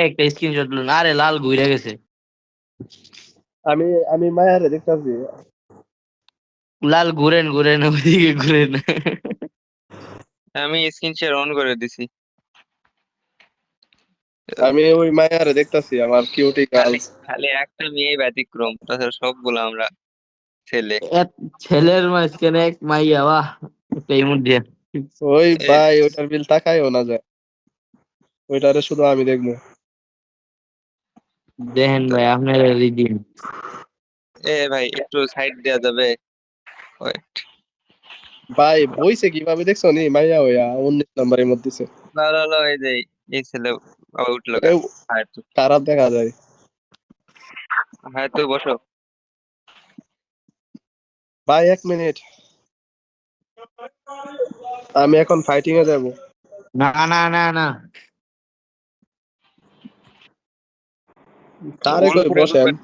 একটা স্ক্রিনশট লো, আরে লাল ঘুরে গেছে। আমি আমি মায়ারে দেখতাছি। লাল ঘুরেন ঘুরেন ওইদিকে ঘুরেন। আমি স্ক্রিন শেয়ার অন করে দিছি। আমি ওই মায়ারে দেখতাছি, আমার কিউটি খালি গার্লস। খালি একটা মেয়ে ব্যতিক্রম, তাছাড়া সবগুলো আমরা ছেলে। ছেলের মাঝখানে এক মাইয়া, বাহ একটা ইমোট দিয়ে। ওই এ ভাই ওটার বিল তাকাইও না যায়, ওইটারে শুধু আমি দেখবো। দেখেন ভাই আপনার রিডিম। ভাই একটু সাইড দেওয়া যাবে? Wait, ভাই বইছে কিভাবে দেখছো নি, মাইয়া হইয়া 19 নম্বরের মধ্যে দিছে। লা লা লা, এই যে এই ছেলে আবার উঠলো এ গা। হ্যাঁ তো, খারাপ দেখা যায়। হ্যাঁ তো বসো। ভাই 1 মিনিট, আমি এখন ফাইটিং এ যাবো। না না না না, কারে অন কই করে বসেন। ঢুকবেন,